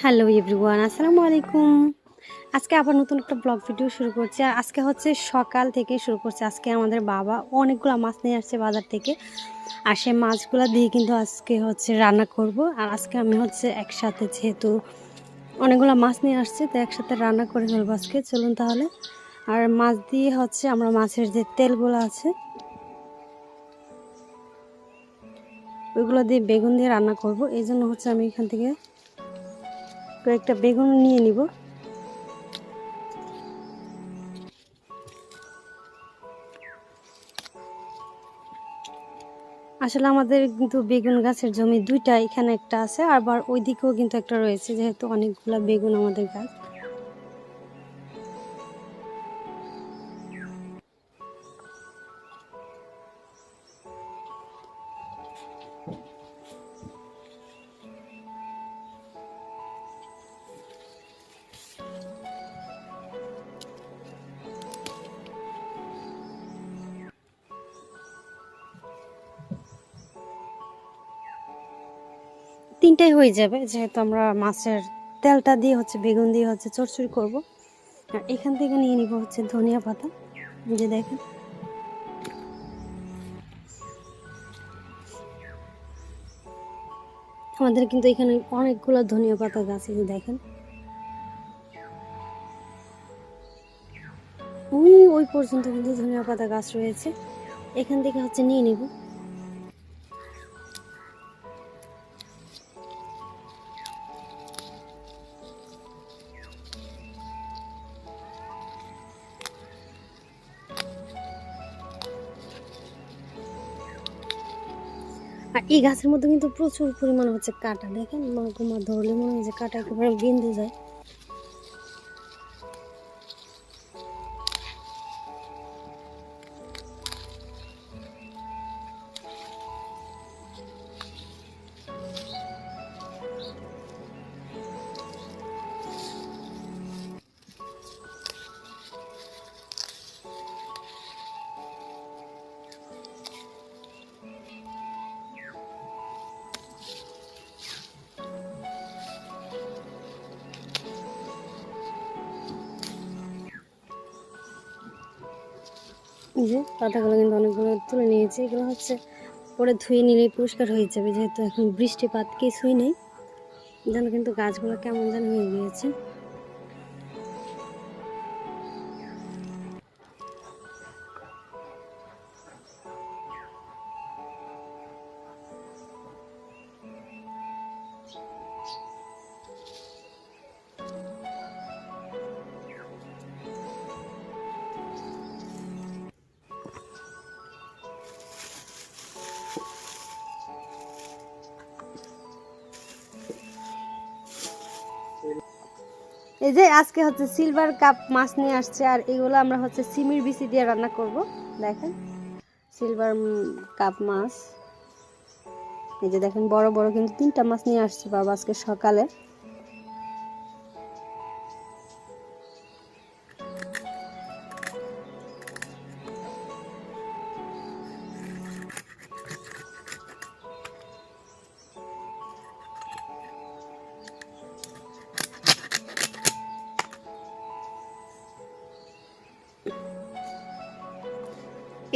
Hello everyone, আসসালামু আলাইকুম। আজকে আবার নতুন একটা ব্লগ ভিডিও শুরু করছি। আর আজকে হচ্ছে সকাল থেকে শুরু করছে। আজকে আমাদের বাবা অনেকগুলো মাছ নিয়ে আসছে বাজার থেকে। আর সেই মাছগুলো দিয়ে কিন্তু আজকে হচ্ছে রান্না করব। আর আজকে আমি হচ্ছে একসাথে, যেহেতু অনেকগুলো মাছ নিয়ে আসছে, তো একসাথে রান্না করে ফেলবো আজকে। চলুন তাহলে। আর মাছ দিয়ে হচ্ছে আমরা মাছের যে তেলগুলো আছে ওইগুলো দিয়ে বেগুন দিয়ে রান্না করব। এই জন্য হচ্ছে আমি এখান থেকে কয়েকটা বেগুন নিয়ে নিব। আসলে আমাদের কিন্তু বেগুন গাছের জমি দুইটা, এখানে একটা আছে, আবার ওই দিকেও কিন্তু একটা রয়েছে, যেহেতু অনেকগুলা বেগুন আমাদের গাছ। তিনটাই হয়ে যাবে, যেহেতু আমরা মাছের তেলটা দিয়ে হচ্ছে বেগুন দিয়ে হচ্ছে চচ্চড়ি করব। আর এখান থেকে নিয়ে নিব হচ্ছে ধনিয়া পাতা। যে দেখেন, আমাদের কিন্তু এখানে অনেকগুলো ধনিয়া পাতা গাছ, এই যে দেখেন ওই পর্যন্ত কিন্তু ধনিয়া পাতা গাছ রয়েছে। এখান থেকে হচ্ছে নিয়ে নিব। আর এই গাছের মধ্যে কিন্তু প্রচুর পরিমাণ হচ্ছে কাঁটা, দেখেন মা ধরলে মনে হয় যে কাঁটা একেবারে বিন্দু যায়। এই যে পাতাগুলো কিন্তু অনেকগুলো তুলে নিয়েছি, এগুলো হচ্ছে পরে ধুয়ে নিলেই পরিষ্কার হয়ে যাবে, যেহেতু এখন বৃষ্টিপাত কিছুই নেই। যেন কিন্তু গাছগুলো কেমন যেন হয়ে গিয়েছে। এই যে আজকে হচ্ছে সিলভার কাপ মাছ নিয়ে আসছে, আর এগুলো আমরা হচ্ছে সিমির বিচি দিয়ে রান্না করব। দেখেন সিলভার কাপ মাছ, এই যে দেখেন বড় বড় কিন্তু তিনটা মাছ নিয়ে আসছে বাবা আজকে সকালে।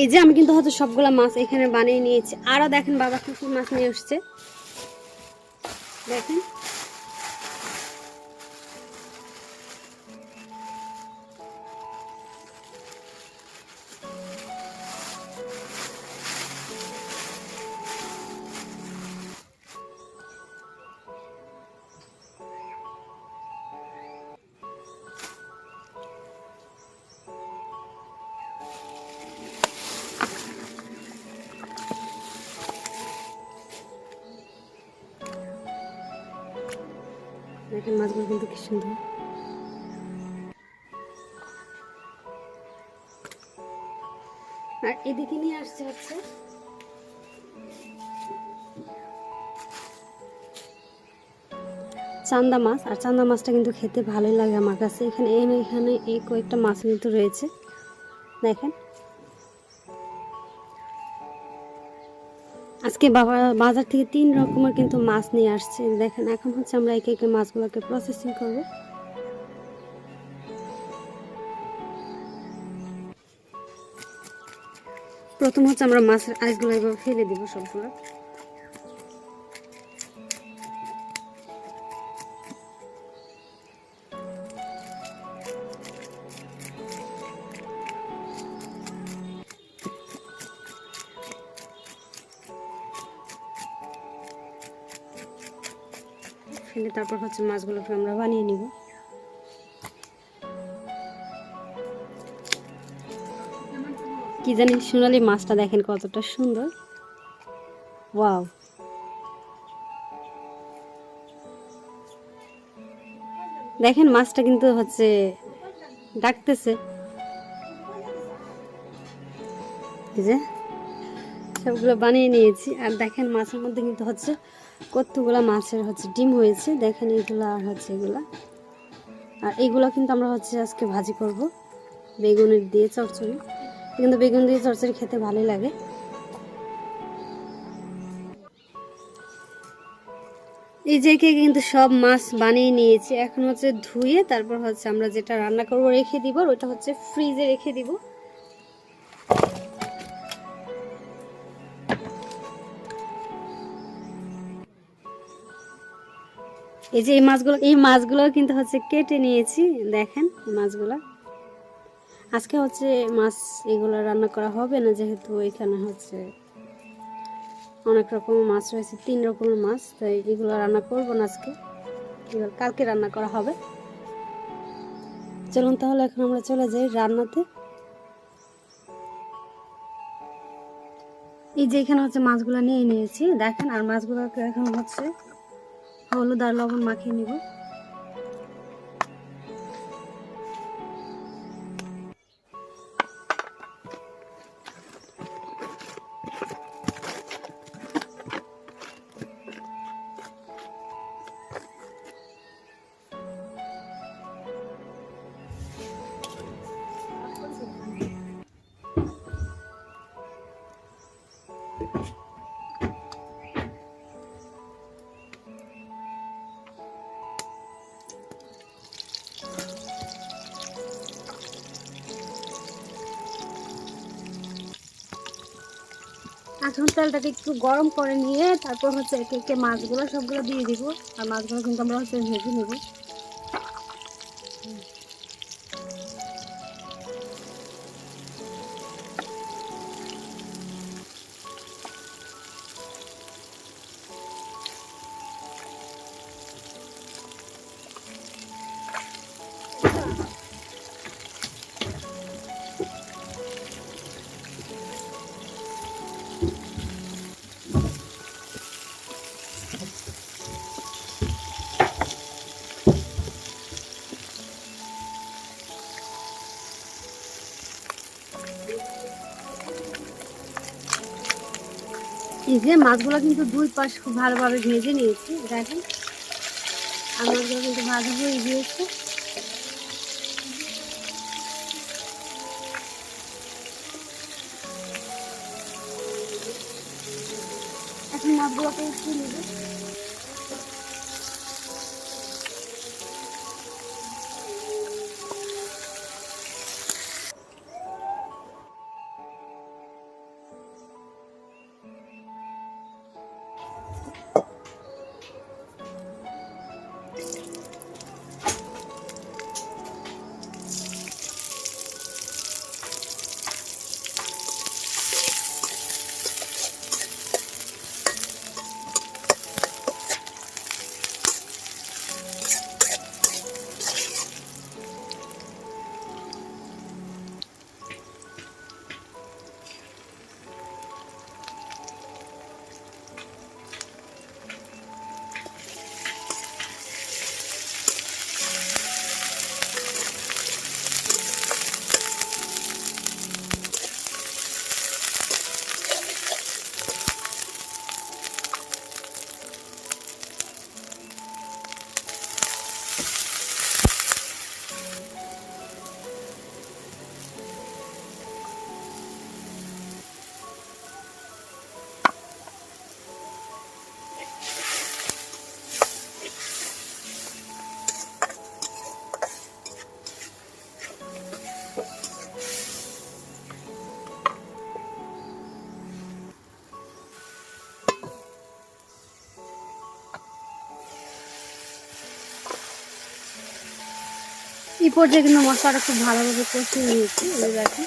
এই যে আমি কিন্তু হয়তো সবগুলা মাছ এখানে বানিয়ে নিয়েছি। আরো দেখেন বাবা কি কি মাছ নিয়ে আসছে, দেখেন। দেখেন মাছগুলো কিন্তু কি সুন্দর। আর এদিকে নিয়ে আসছে হচ্ছে চান্দা মাছ। আর চান্দা মাছটা কিন্তু খেতে ভালোই লাগে আমার কাছে। এখানে এখানে এই কয়েকটা মাছ কিন্তু রয়েছে, দেখেন। আজকে বাবা বাজার থেকে 3 রকমের কিন্তু মাছ নিয়ে আসছে। দেখেন এখন হচ্ছে আমরা একে একে মাছগুলোকে প্রসেসিং করব। প্রথম হচ্ছে আমরা মাছের আইসগুলো এভাবে ফেলে দিব সবগুলো। ফেলে তারপর হচ্ছে মাছগুলোকে আমরা বানিয়ে নিব। কি জানি সোনালি মাছটা দেখেন কতটা সুন্দর, ওয়াও। দেখেন মাছটা কিন্তু হচ্ছে ডাকতেছে, এই যে সবগুলো বানিয়ে নিয়েছি। আর দেখেন মাছের মধ্যে কিন্তু হচ্ছে কতগুলো মাছের হচ্ছে ডিম হয়েছে, দেখেন এগুলো আর হচ্ছে এগুলা। আর এইগুলো কিন্তু আমরা হচ্ছে আজকে ভাজি করব বেগুনের দিয়ে চচ্চড়ি, কিন্তু বেগুন দিয়ে চচ্চড়ি খেতে ভালোই লাগে। এই যে কিন্তু সব মাছ বানিয়ে নিয়েছি, এখন হচ্ছে ধুয়ে তারপর হচ্ছে আমরা যেটা রান্না করব রেখে দিব, ওটা হচ্ছে ফ্রিজে রেখে দিব। এই যে এই মাছগুলো কিন্তু হচ্ছে কেটে নিয়েছি, দেখেন মাছগুলো। আজকে হচ্ছে মাছ এগুলো রান্না করা হবে না, যেহেতু এখানে হচ্ছে অনেক রকমের মাছ রয়েছে, 3 রকমের মাছ, তাই এগুলো রান্না করবো না আজকে, এগুলো কালকে রান্না করা হবে। চলুন তাহলে এখন আমরা চলে যাই রান্নাতে। এই যে এখানে হচ্ছে মাছগুলো নিয়ে নিয়েছি, দেখেন। আর মাছগুলোকে এখন হচ্ছে হলুদ আর লবণ মাখিয়ে নিব। এখন তেলটাকে একটু গরম করে নিয়ে তারপর হচ্ছে একে একে মাছগুলো সবগুলো দিয়ে দিব। আর মাছগুলো কিন্তু আমরা হচ্ছে ভেজে নেব। এই যে মাছগুলো কিন্তু 2 পাশ খুব ভালোভাবে ভেজে নিয়েছি, দেখেন। আর মাছগুলো কিন্তু ভাজা হয়ে গিয়েছে। এখন মাছগুলোকে একটু নেবে। এই পর্যায়ে কিন্তু মশলাটা খুব ভালোভাবে কষিয়ে নিয়েছি, দেখেন।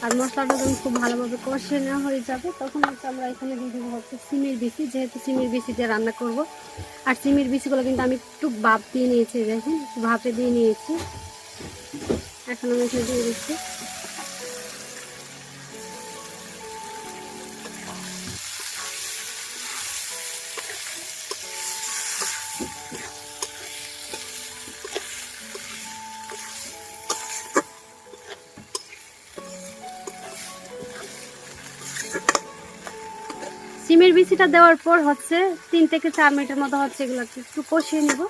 আর মশলাটা যখন খুব ভালোভাবে কষিয়ে নেওয়া হয়ে যাবে তখন হচ্ছে আমরা এখানে দিয়ে দেবো হচ্ছে সিমের বিচি, যেহেতু সিমের বিচি দিয়ে রান্না করব। আর সিমের বিচিগুলো কিন্তু আমি একটু ভাপ দিয়ে নিয়েছি, দেখেন একটু ভাপে দিয়ে নিয়েছি। এখন আমি এখানে দিয়ে দিচ্ছি। সিমের বিচিটা দেওয়ার পর হচ্ছে 3 থেকে 4 মিনিটের মতো হচ্ছে এগুলো একটু কষিয়ে নেব।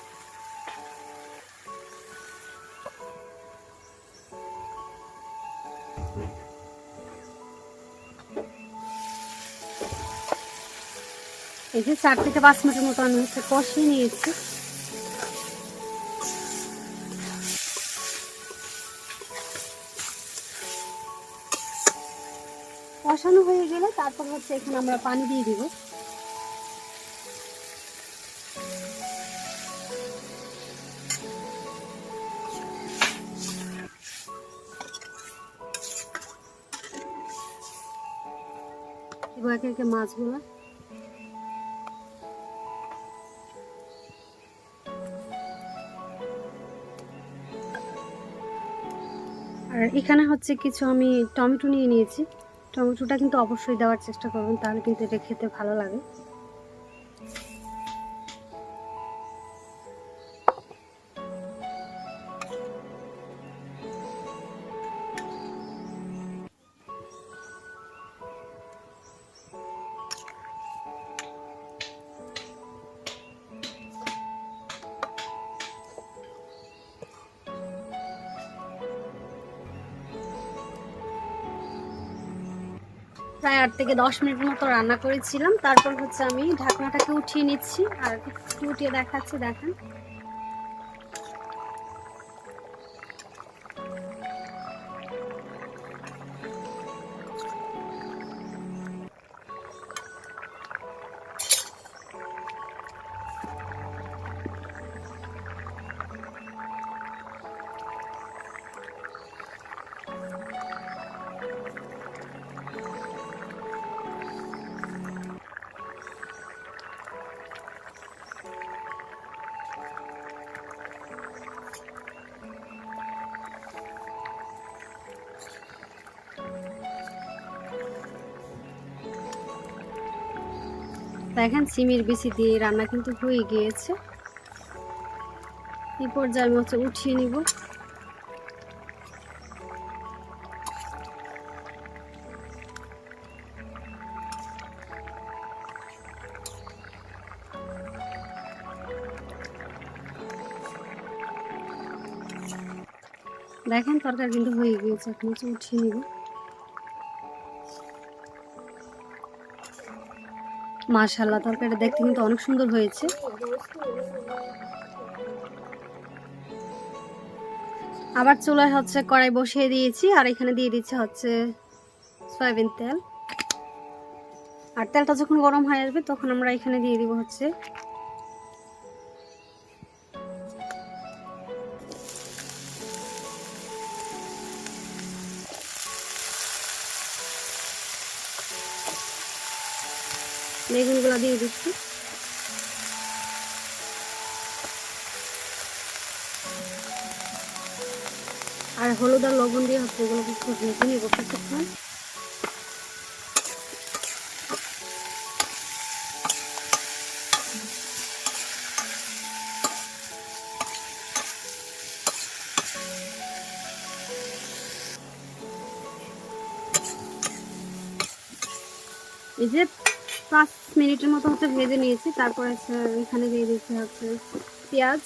এই যে 4 থেকে 5 মিনিটের মতো আমি হচ্ছে কষিয়ে নিয়েছি। কষানো হয়ে গেলে তারপর হচ্ছে এখানে আমরা পানি দিয়ে দিব। এবার একে একে মাছগুলো আর এখানে হচ্ছে কিছু আমি টমেটো নিয়ে নিয়েছি। টমেটোটা কিন্তু অবশ্যই দেওয়ার চেষ্টা করবেন, তাহলে কিন্তু এটা খেতে ভালো লাগে। প্রায় 8 থেকে 10 মিনিটের মতো রান্না করেছিলাম। তারপর হচ্ছে আমি ঢাকনাটাকে উঠিয়ে নিচ্ছি আর একটু উঠিয়ে দেখাচ্ছি, দেখেন। দেখেন সিমের বিচি দিয়ে রান্না কিন্তু হয়ে গিয়েছে। এই পর্যায়ে আমি হচ্ছে উঠিয়ে নিব। দেখেন তরকারি কিন্তু হয়ে গিয়েছে, এখন হচ্ছে উঠিয়ে নিব। মাশাআল্লাহ, তরকারিটা দেখতে কিন্তু অনেক সুন্দর হয়েছে। আবার চুলায় হচ্ছে কড়াই বসিয়ে দিয়েছি আর এখানে দিয়ে দিচ্ছে হচ্ছে সয়াবিন তেল। আর তেলটা যখন গরম হয়ে আসবে তখন আমরা এখানে দিয়ে দিব হচ্ছে বেগুনগুলো দিয়ে দিচ্ছি। আর হলুদ আর লবণ দিয়ে হচ্ছে এগুলো একটু ভেজে নিব কিছুক্ষণ। এই যে 5 মিনিটের মতো হচ্ছে ভেজে নিয়েছি। তারপর এখানে দিয়ে দিচ্ছি হচ্ছে পেঁয়াজ।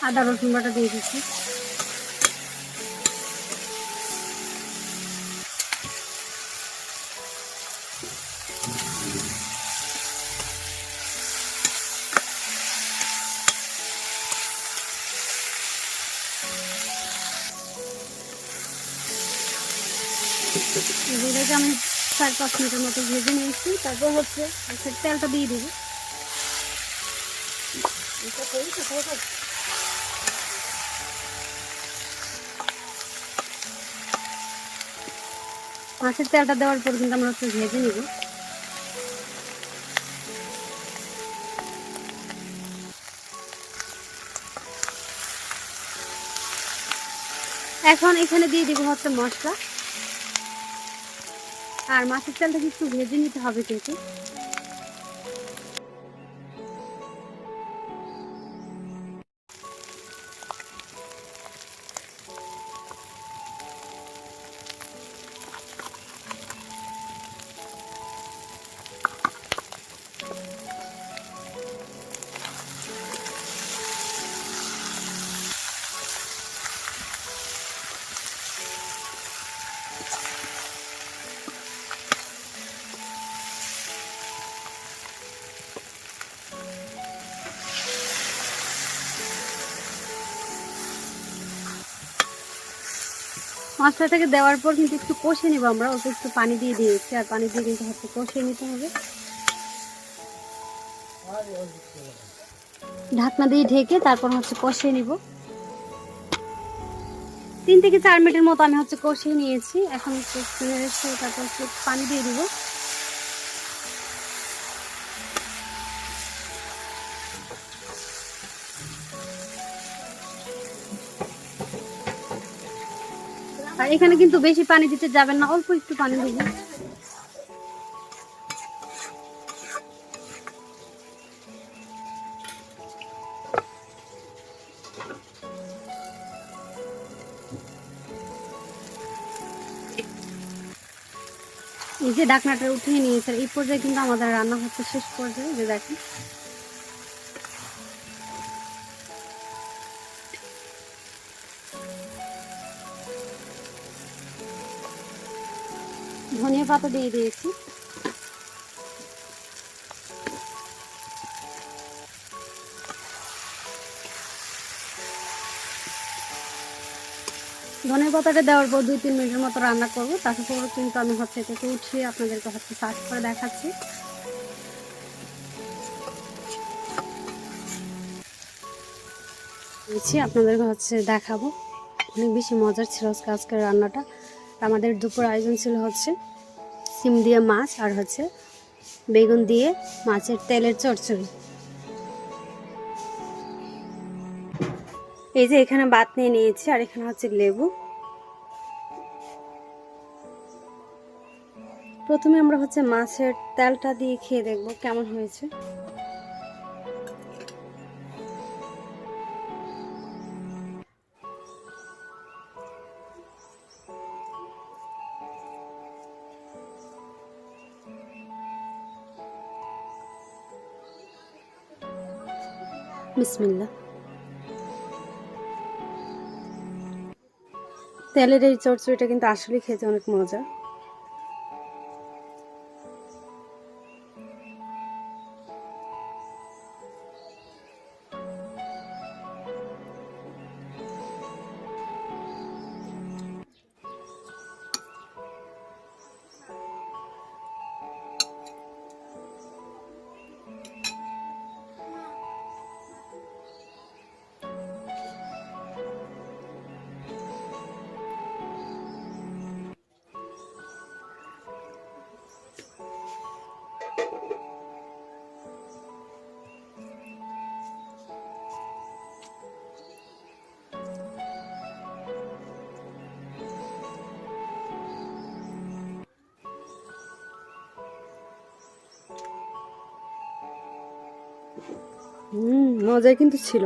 আদা রসুন বাটা দিয়ে দিচ্ছি। আমি 4-5 মিনিটের মতো ভেজে নিয়েছি। তারপর হচ্ছে তেলটা দিয়ে দেবো। মাছের তেলটা দেওয়ার পর কিন্তু আমরা হচ্ছে ভেজে নিব। এখন এখানে দিয়ে দিব হচ্ছে মশলা, আর মাছের তেলটা একটু ভেজে নিতে হবে কিন্তু। মশলাটাকে দেওয়ার পর কিন্তু একটু কষে নিব আমরা। অল্প একটু পানি দিয়ে দিয়েছি, আর পানি দিয়ে কিন্তু হচ্ছে কষিয়ে নিতে হবে। ঢাকনা দিয়ে ঢেকে তারপর হচ্ছে কষিয়ে নিব। 3 থেকে 4 মিনিটের মতো আমি হচ্ছে কষিয়ে নিয়েছি। এখন তারপর একটু পানি দিয়ে দিব। আর এখানে কিন্তু বেশি পানি দিতে যাবেন না, অল্প একটু পানি দিবেন। এই যে ঢাকনাটা উঠিয়ে নিয়েছে, এই পর্যায়ে কিন্তু আমাদের রান্না হচ্ছে শেষ পর্যায়ে। যে দেখেন ধনিয়া পাতা দিয়ে দিয়েছি। ধনিয়া পাতাটা দেওয়ার পর 2-3 মিনিটের মতো রান্না করবো। তারপর কিন্তু আমি হচ্ছে এটাকে উঠিয়ে আপনাদেরকে হচ্ছে সার্ভ করে দেখাচ্ছি। আপনাদেরকে হচ্ছে দেখাবো। অনেক বেশি মজার ছিল আজকের রান্নাটা। আমাদের দুপুর আয়োজন ছিল হচ্ছে সিম দিয়ে মাছ, আর হচ্ছে বেগুন দিয়ে মাছের তেলের চচ্চড়ি। এই যে এখানে ভাত নিয়ে নিয়েছি, আর এখানে হচ্ছে লেবু। প্রথমে আমরা হচ্ছে মাছের তেলটা দিয়ে খেয়ে দেখবো কেমন হয়েছে। বিসমিল্লাহ। তেলের এই চচ্চড়িটা কিন্তু আসলে খেতে অনেক মজা। মজা কিন্তু ছিল।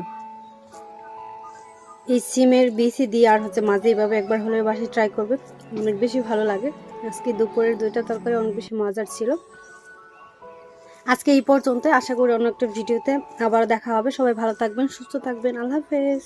এই সিমের বিচি দিয়ে আর হচ্ছে মাঝে এইভাবে একবার হলে বাসায় ট্রাই করবে, অনেক বেশি ভালো লাগে। আজকে দুপুরের 2টা তরকারি অনেক বেশি মজার ছিল। আজকে এই পর্যন্ত। আশা করি অন্য একটা ভিডিওতে আবার দেখা হবে। সবাই ভালো থাকবেন, সুস্থ থাকবেন। আল্লাহ হাফেজ।